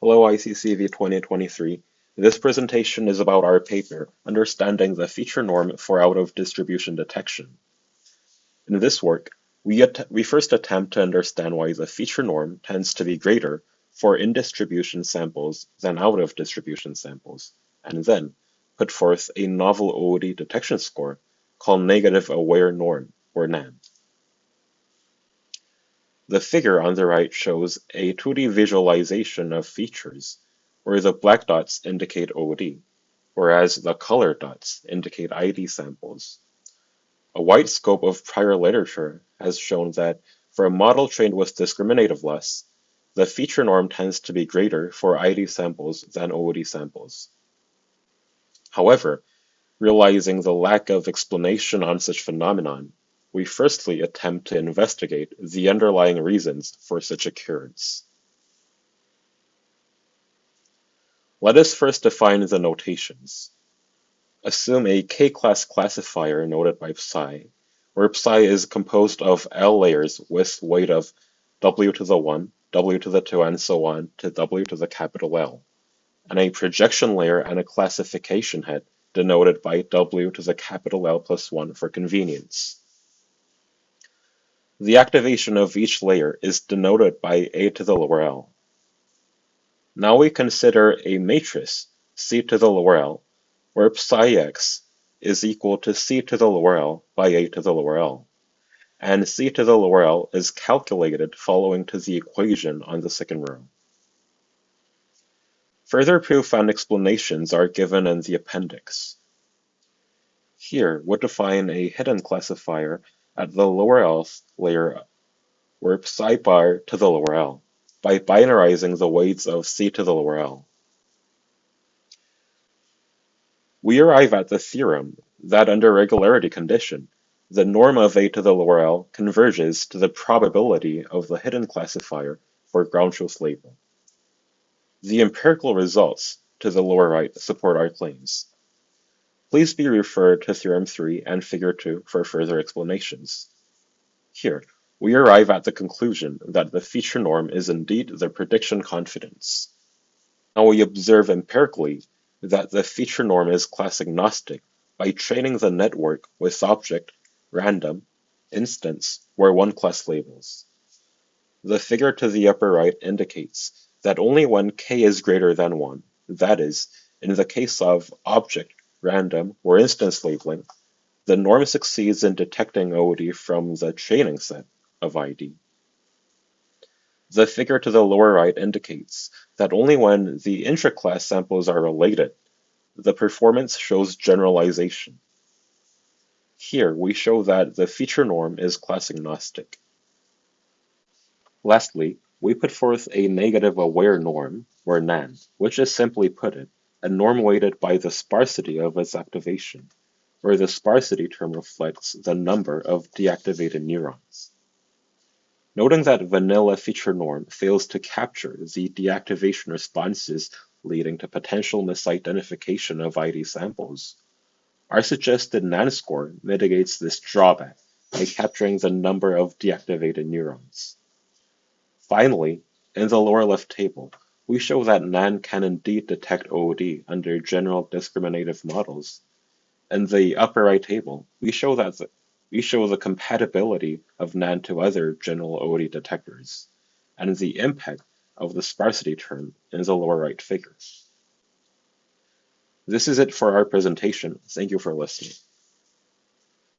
Hello ICCV 2023. This presentation is about our paper, Understanding the Feature Norm for Out-of-Distribution Detection. In this work, we first attempt to understand why the feature norm tends to be greater for in-distribution samples than out-of-distribution samples, and then put forth a novel OOD detection score called Negative Aware Norm, or NAN. The figure on the right shows a 2D visualization of features, where the black dots indicate OOD, whereas the colored dots indicate ID samples. A wide scope of prior literature has shown that for a model trained with discriminative loss, the feature norm tends to be greater for ID samples than OOD samples. However, realizing the lack of explanation on such phenomenon, we firstly attempt to investigate the underlying reasons for such occurrence. Let us first define the notations. Assume a K-class classifier noted by psi, where psi is composed of L layers with weight of W to the 1, W to the 2, and so on to W to the capital L, and a projection layer and a classification head denoted by W to the capital L plus 1 for convenience. The activation of each layer is denoted by A to the lower L. Now we consider a matrix C to the lower L, where psi x is equal to C to the lower L by A to the lower L, and C to the lower L is calculated following to the equation on the second row. Further proof and explanations are given in the appendix. Here, we define a hidden classifier at the lower L layer, where psi bar to the lower L, by binarizing the weights of C to the lower L. We arrive at the theorem that under regularity condition, the norm of A to the lower L converges to the probability of the hidden classifier for ground truth label. The empirical results to the lower right support our claims. Please be referred to Theorem 3 and Figure 2 for further explanations. Here, we arrive at the conclusion that the feature norm is indeed the prediction confidence. Now we observe empirically that the feature norm is class agnostic by training the network with object, random, instance, where one class labels. The figure to the upper right indicates that only when k is greater than 1, that is, in the case of object, random, or instance labeling, the norm succeeds in detecting OOD from the training set of ID. The figure to the lower right indicates that only when the intra-class samples are related, the performance shows generalization. Here, we show that the feature norm is class agnostic. Lastly, we put forth a negative aware norm, or NAN, which is simply put it, a norm weighted by the sparsity of its activation, where the sparsity term reflects the number of deactivated neurons. Noting that vanilla feature norm fails to capture the deactivation responses leading to potential misidentification of ID samples, our suggested NAN score mitigates this drawback by capturing the number of deactivated neurons. Finally, in the lower left table, we show that NAN can indeed detect OOD under general discriminative models. In the upper right table, we show the compatibility of NAN to other general OOD detectors, and the impact of the sparsity term in the lower right figure. This is it for our presentation. Thank you for listening.